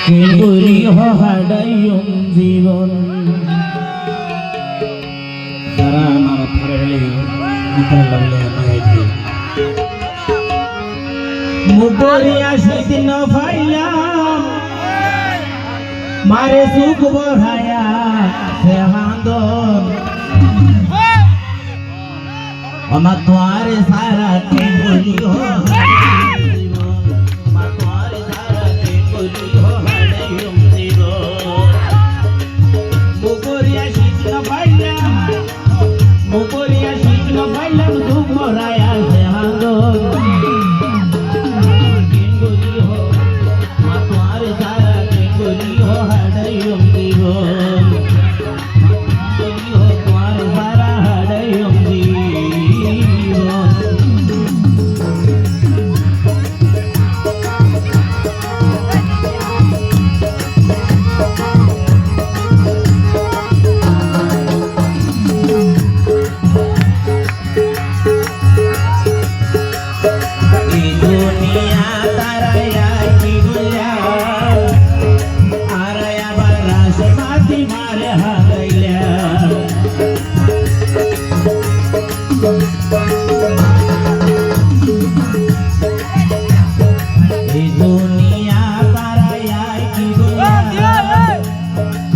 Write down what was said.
કેંગુરી હાડાયું જીવન તારા મારા ફરેલી મિત્ર લવલે મહેજી મુબોરિયા સીધી ન ફાઈલા મારે સુખ વરાયા છે હાંદો અમા દ્વારે સારા કેંગુરી હો